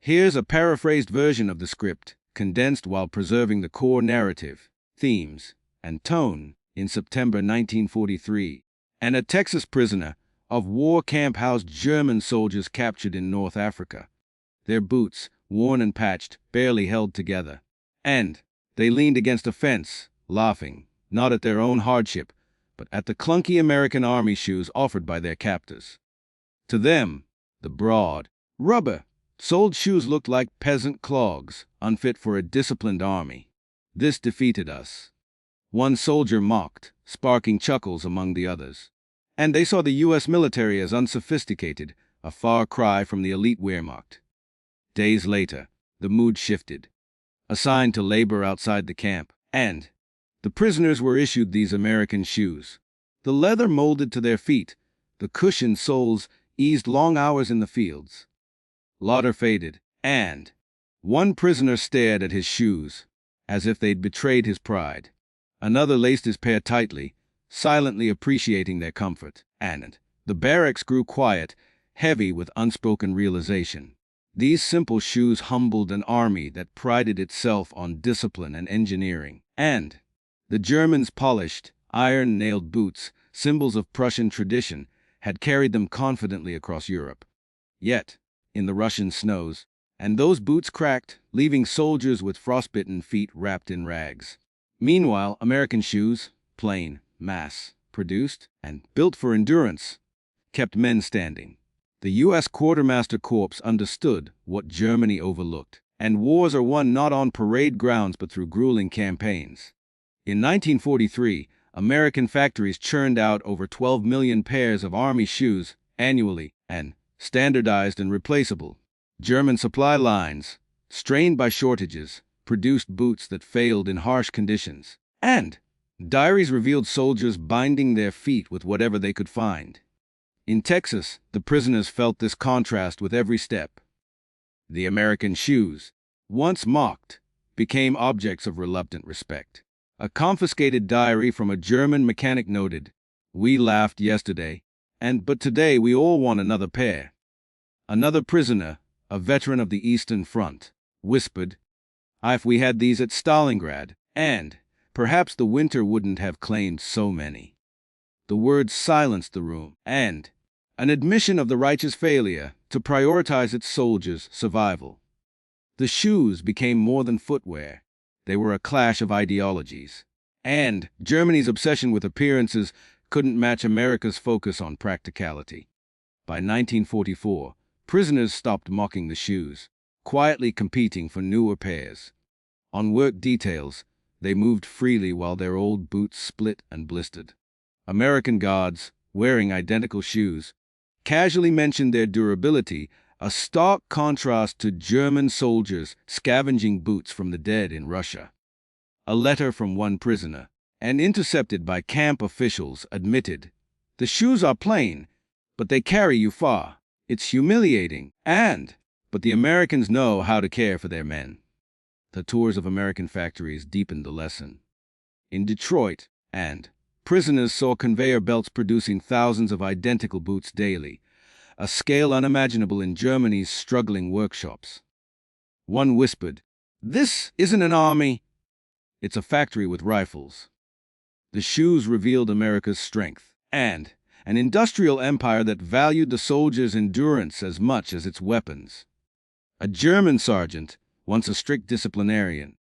Here's a paraphrased version of the script, condensed while preserving the core narrative, themes, and tone in September 1943. And a Texas prisoner of war camp housed German soldiers captured in North Africa. Their boots, worn and patched, barely held together. And they leaned against a fence, laughing, not at their own hardship, but at the clunky American Army shoes offered by their captors. To them, the broad, rubber-soled shoes looked like peasant clogs, unfit for a disciplined army. This defeated us. One soldier mocked, sparking chuckles among the others. And they saw the U.S. military as unsophisticated, a far cry from the elite Wehrmacht. Days later, the mood shifted. Assigned to labor outside the camp, and the prisoners were issued these American shoes. The leather molded to their feet, the cushioned soles eased long hours in the fields. Lauder faded, and one prisoner stared at his shoes, as if they'd betrayed his pride. Another laced his pair tightly, silently appreciating their comfort, and the barracks grew quiet, heavy with unspoken realization. These simple shoes humbled an army that prided itself on discipline and engineering, and the Germans' polished, iron-nailed boots, symbols of Prussian tradition, had carried them confidently across Europe. Yet, in the Russian snows, and those boots cracked, leaving soldiers with frostbitten feet wrapped in rags. Meanwhile, American shoes, plain, mass-produced, and built for endurance, kept men standing. The U.S. Quartermaster Corps understood what Germany overlooked, and wars are won not on parade grounds but through grueling campaigns. In 1943, American factories churned out over 12 million pairs of Army shoes annually, and standardized and replaceable. German supply lines, strained by shortages, produced boots that failed in harsh conditions. And diaries revealed soldiers binding their feet with whatever they could find. In Texas, the prisoners felt this contrast with every step. The American shoes, once mocked, became objects of reluctant respect. A confiscated diary from a German mechanic noted, "We laughed yesterday, but today we all want another pair." Another prisoner, a veteran of the Eastern Front, whispered, "If we had these at Stalingrad, and perhaps the winter wouldn't have claimed so many." The words silenced the room, and an admission of the righteous failure to prioritize its soldiers' survival. The shoes became more than footwear. They were a clash of ideologies. And Germany's obsession with appearances couldn't match America's focus on practicality. By 1944, prisoners stopped mocking the shoes, quietly competing for newer pairs. On work details, they moved freely while their old boots split and blistered. American guards, wearing identical shoes, casually mentioned their durability, a stark contrast to German soldiers scavenging boots from the dead in Russia. A letter from one prisoner, and intercepted by camp officials, admitted, "The shoes are plain, but they carry you far. It's humiliating, but the Americans know how to care for their men." The tours of American factories deepened the lesson. In Detroit, prisoners saw conveyor belts producing thousands of identical boots daily, a scale unimaginable in Germany's struggling workshops. One whispered, "This isn't an army. It's a factory with rifles." The shoes revealed America's strength, and an industrial empire that valued the soldier's endurance as much as its weapons. A German sergeant, once a strict disciplinarian,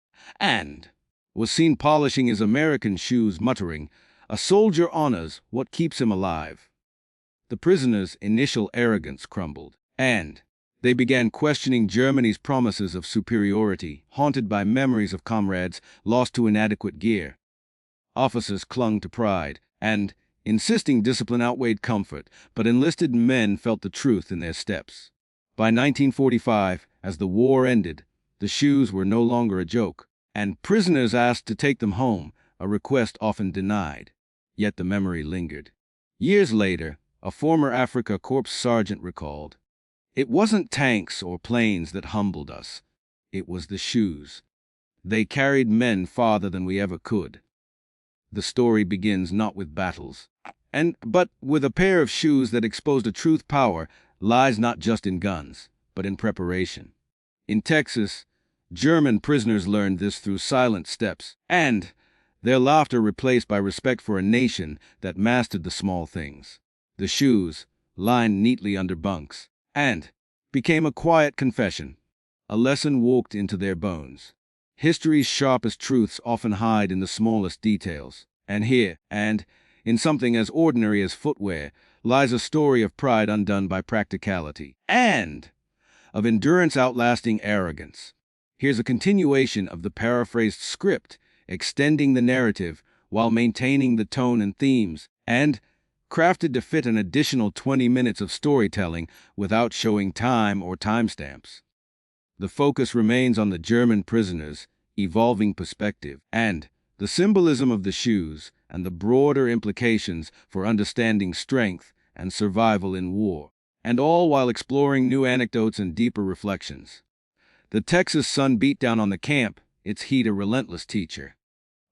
was seen polishing his American shoes, muttering, "A soldier honors what keeps him alive." The prisoners' initial arrogance crumbled, and they began questioning Germany's promises of superiority, haunted by memories of comrades lost to inadequate gear. Officers clung to pride, insisting discipline outweighed comfort, but enlisted men felt the truth in their steps. By 1945, as the war ended, the shoes were no longer a joke, and prisoners asked to take them home, a request often denied. Yet the memory lingered. Years later, a former Afrika Korps sergeant recalled, "It wasn't tanks or planes that humbled us. It was the shoes. They carried men farther than we ever could." The story begins not with battles, but with a pair of shoes that exposed a truth: power lies not just in guns, but in preparation. In Texas, German prisoners learned this through silent steps, and their laughter replaced by respect for a nation that mastered the small things. The shoes, lined neatly under bunks, and became a quiet confession, a lesson walked into their bones. History's sharpest truths often hide in the smallest details, and here, and in something as ordinary as footwear, lies a story of pride undone by practicality, and of endurance outlasting arrogance. Here's a continuation of the paraphrased script, extending the narrative while maintaining the tone and themes, and crafted to fit an additional 20 minutes of storytelling without showing time or timestamps. The focus remains on the German prisoners' evolving perspective, and the symbolism of the shoes, and the broader implications for understanding strength and survival in war, and all while exploring new anecdotes and deeper reflections. The Texas sun beat down on the camp, its heat a relentless teacher.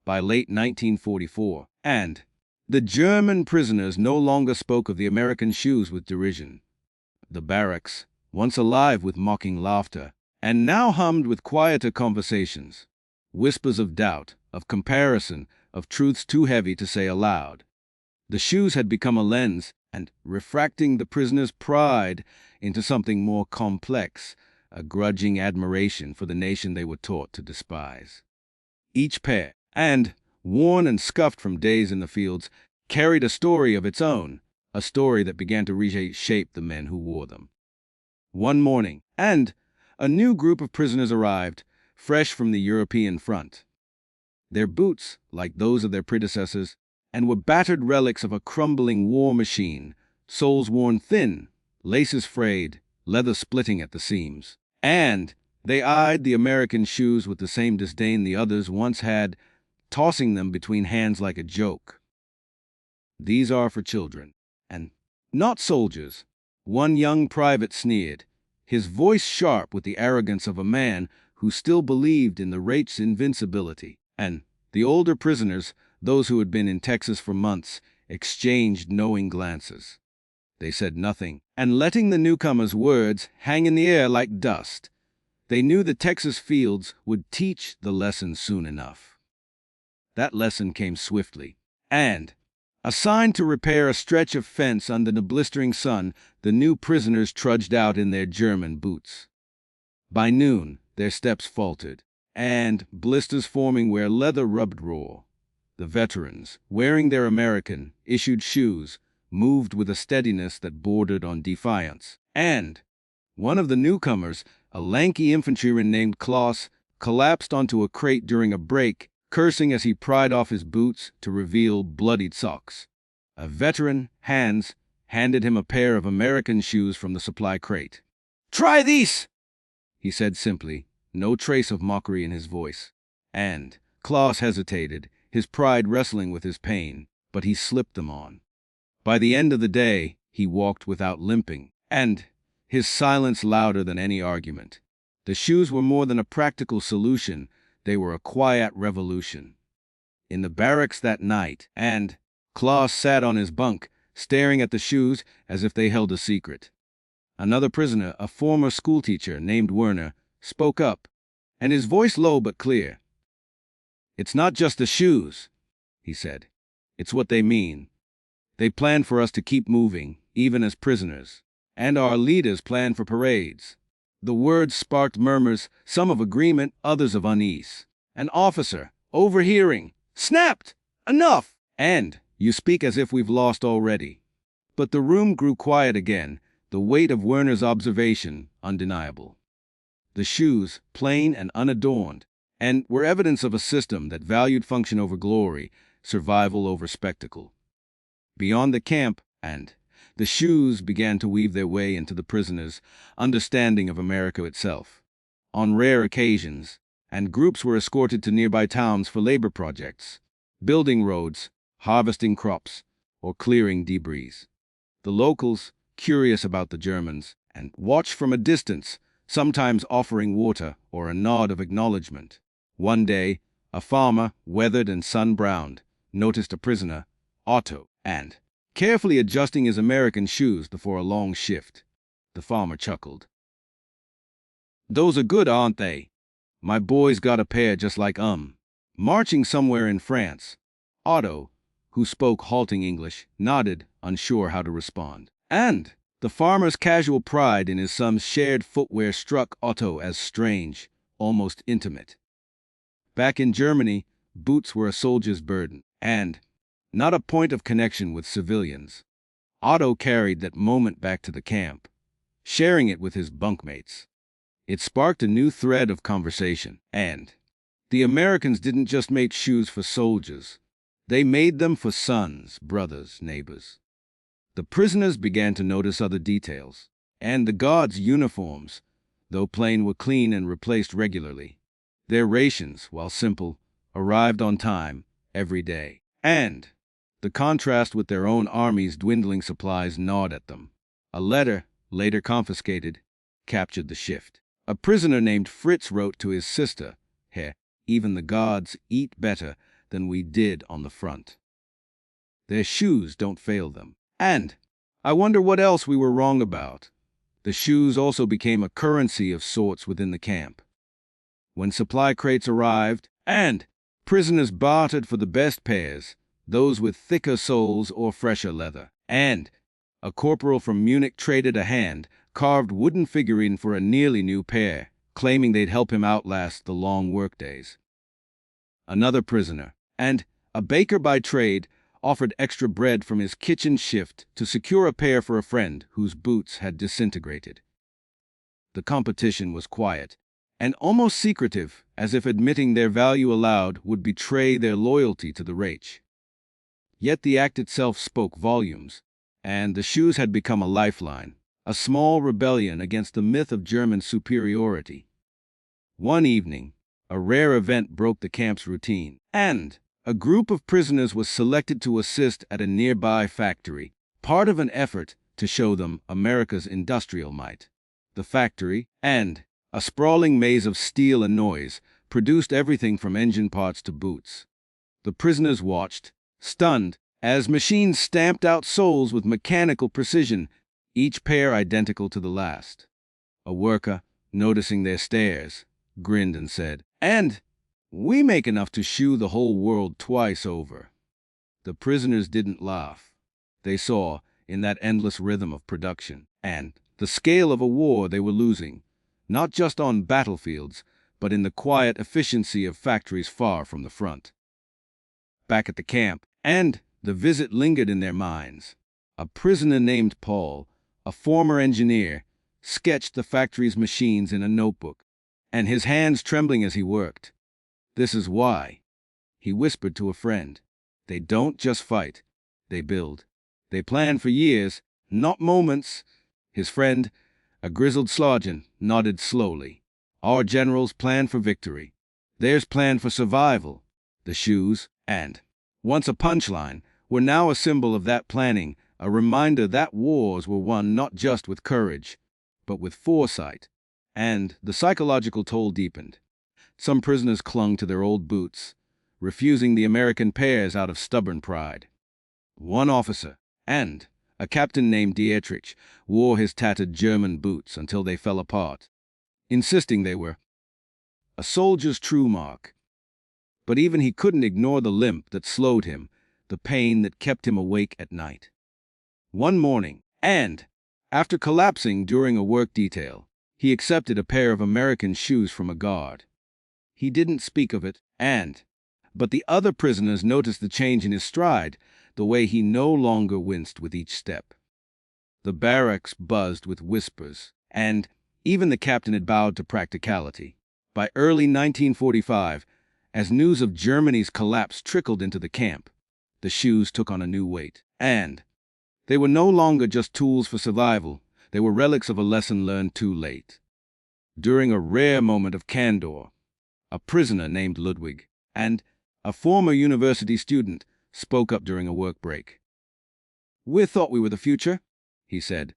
By late 1944, and the German prisoners no longer spoke of the American shoes with derision. The barracks, once alive with mocking laughter, and now hummed with quieter conversations, whispers of doubt, of comparison, of truths too heavy to say aloud. The shoes had become a lens, and refracting the prisoners' pride into something more complex, a grudging admiration for the nation they were taught to despise. Each pair, and worn and scuffed from days in the fields, carried a story of its own, a story that began to reshape the men who wore them. One morning, and a new group of prisoners arrived, fresh from the European front. Their boots, like those of their predecessors, and were battered relics of a crumbling war machine, soles worn thin, laces frayed, leather splitting at the seams. And they eyed the American shoes with the same disdain the others once had, tossing them between hands like a joke. "These are for children, and not soldiers," one young private sneered, his voice sharp with the arrogance of a man who still believed in the Reich's invincibility. And the older prisoners, those who had been in Texas for months, exchanged knowing glances. They said nothing, and letting the newcomers' words hang in the air like dust, they knew the Texas fields would teach the lesson soon enough. That lesson came swiftly, and, assigned to repair a stretch of fence under the blistering sun, the new prisoners trudged out in their German boots. By noon, their steps faltered, and blisters forming where leather rubbed raw. The veterans, wearing their American-issued shoes, moved with a steadiness that bordered on defiance. And one of the newcomers, a lanky infantryman named Klaus, collapsed onto a crate during a break, cursing as he pried off his boots to reveal bloodied socks. A veteran, Hans, handed him a pair of American shoes from the supply crate. "Try these," he said simply, no trace of mockery in his voice. And Klaus hesitated, his pride wrestling with his pain, but he slipped them on. By the end of the day, he walked without limping, and his silence louder than any argument. The shoes were more than a practical solution, they were a quiet revolution. In the barracks that night, and Klaus sat on his bunk, staring at the shoes as if they held a secret. Another prisoner, a former schoolteacher named Werner, spoke up, and his voice low but clear. "It's not just the shoes," he said. "It's what they mean. They plan for us to keep moving, even as prisoners. And our leaders plan for parades." The words sparked murmurs, some of agreement, others of unease. An officer, overhearing, snapped, "Enough!" And "You speak as if we've lost already." But the room grew quiet again, the weight of Werner's observation undeniable. The shoes, plain and unadorned, and were evidence of a system that valued function over glory, survival over spectacle. Beyond the camp, and the shoes began to weave their way into the prisoners' understanding of America itself. On rare occasions, and groups were escorted to nearby towns for labor projects, building roads, harvesting crops, or clearing debris. The locals, curious about the Germans, and watched from a distance, sometimes offering water or a nod of acknowledgement. One day, a farmer, weathered and sun-browned, noticed a prisoner, Otto, and carefully adjusting his American shoes before a long shift. The farmer chuckled. Those are good, aren't they? My boy's got a pair just like Marching somewhere in France. Otto, who spoke halting English, nodded, unsure how to respond. And the farmer's casual pride in his son's shared footwear struck Otto as strange, almost intimate. Back in Germany, boots were a soldier's burden, and not a point of connection with civilians. Otto carried that moment back to the camp, sharing it with his bunkmates. It sparked a new thread of conversation, and the Americans didn't just make shoes for soldiers. They made them for sons, brothers, neighbors. The prisoners began to notice other details, and the guards' uniforms, though plain, were clean and replaced regularly. Their rations, while simple, arrived on time every day, and the contrast with their own army's dwindling supplies gnawed at them. A letter, later confiscated, captured the shift. A prisoner named Fritz wrote to his sister, even the guards eat better than we did on the front. Their shoes don't fail them. And I wonder what else we were wrong about. The shoes also became a currency of sorts within the camp. When supply crates arrived, and prisoners bartered for the best pairs, those with thicker soles or fresher leather, and a corporal from Munich traded a hand-carved wooden figurine for a nearly new pair, claiming they'd help him outlast the long workdays. Another prisoner, and a baker by trade, offered extra bread from his kitchen shift to secure a pair for a friend whose boots had disintegrated. The competition was quiet and almost secretive, as if admitting their value aloud would betray their loyalty to the Reich. Yet the act itself spoke volumes, and the shoes had become a lifeline, a small rebellion against the myth of German superiority. One evening, a rare event broke the camp's routine, and a group of prisoners was selected to assist at a nearby factory, part of an effort to show them America's industrial might. The factory, and a sprawling maze of steel and noise, produced everything from engine parts to boots. The prisoners watched, stunned, as machines stamped out soles with mechanical precision, each pair identical to the last. A worker, noticing their stares, grinned and said, "And we make enough to shoe the whole world twice over." The prisoners didn't laugh. They saw, in that endless rhythm of production, and the scale of a war they were losing, not just on battlefields, but in the quiet efficiency of factories far from the front. Back at the camp, and the visit lingered in their minds. A prisoner named Paul, a former engineer, sketched the factory's machines in a notebook, and his hands trembling as he worked. "This is why," he whispered to a friend. "They don't just fight, they build. They plan for years, not moments." His friend, a grizzled sergeant, nodded slowly. "Our generals plan for victory. Theirs plan for survival." The shoes, and once a punchline, were now a symbol of that planning, a reminder that wars were won not just with courage, but with foresight. And the psychological toll deepened. Some prisoners clung to their old boots, refusing the American pairs out of stubborn pride. One officer, and a captain named Dietrich, wore his tattered German boots until they fell apart, insisting they were a soldier's true mark. But even he couldn't ignore the limp that slowed him, the pain that kept him awake at night. One morning, and after collapsing during a work detail, he accepted a pair of American shoes from a guard. He didn't speak of it, but the other prisoners noticed the change in his stride, the way he no longer winced with each step. The barracks buzzed with whispers, and even the captain had bowed to practicality. By early 1945, as news of Germany's collapse trickled into the camp, the shoes took on a new weight, and they were no longer just tools for survival. They were relics of a lesson learned too late. During a rare moment of candor, a prisoner named Ludwig, and a former university student, spoke up during a work break. "We thought we were the future," he said,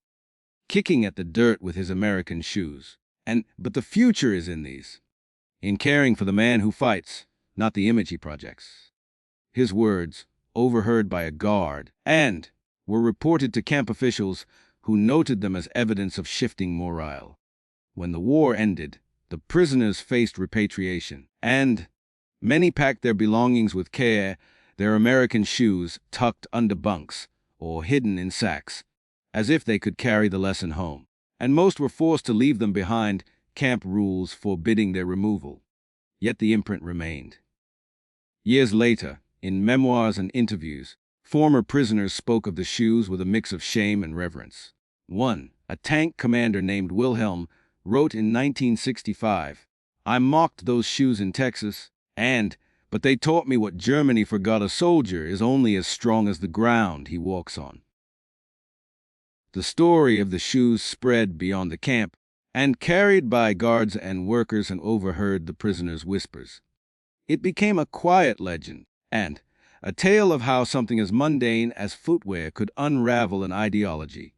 kicking at the dirt with his American shoes. But the future is in these. In caring for the man who fights, not the image he projects." His words, overheard by a guard, and were reported to camp officials who noted them as evidence of shifting morale. When the war ended, the prisoners faced repatriation, and many packed their belongings with care, their American shoes tucked under bunks or hidden in sacks, as if they could carry the lesson home. And most were forced to leave them behind, camp rules forbidding their removal. Yet the imprint remained. Years later, in memoirs and interviews, former prisoners spoke of the shoes with a mix of shame and reverence. One, a tank commander named Wilhelm, wrote in 1965, "I mocked those shoes in Texas, but they taught me what Germany forgot: a soldier is only as strong as the ground he walks on." The story of the shoes spread beyond the camp, and carried by guards and workers and overheard the prisoners' whispers. It became a quiet legend, and a tale of how something as mundane as footwear could unravel an ideology.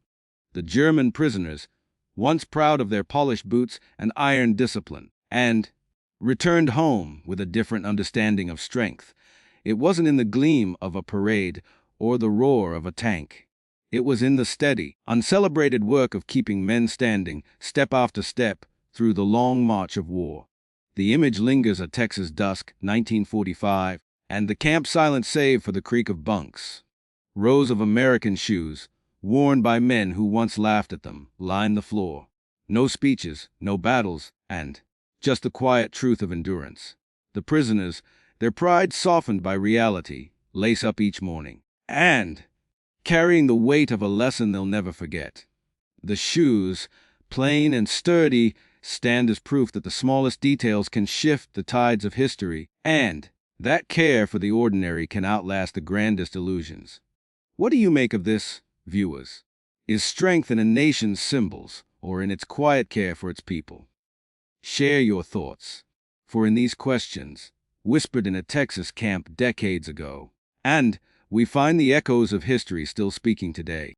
The German prisoners, once proud of their polished boots and iron discipline, and returned home with a different understanding of strength. It wasn't in the gleam of a parade or the roar of a tank. It was in the steady, uncelebrated work of keeping men standing, step after step, through the long march of war. The image lingers: a Texas dusk, 1945, and the camp silence save for the creak of bunks. Rows of American shoes, worn by men who once laughed at them, line the floor. No speeches, no battles, and just the quiet truth of endurance. The prisoners, their pride softened by reality, lace up each morning, and carrying the weight of a lesson they'll never forget. The shoes, plain and sturdy, stand as proof that the smallest details can shift the tides of history, and that care for the ordinary can outlast the grandest illusions. What do you make of this, viewers? Is strength in a nation's symbols, or in its quiet care for its people? Share your thoughts, for in these questions, whispered in a Texas camp decades ago, and we find the echoes of history still speaking today.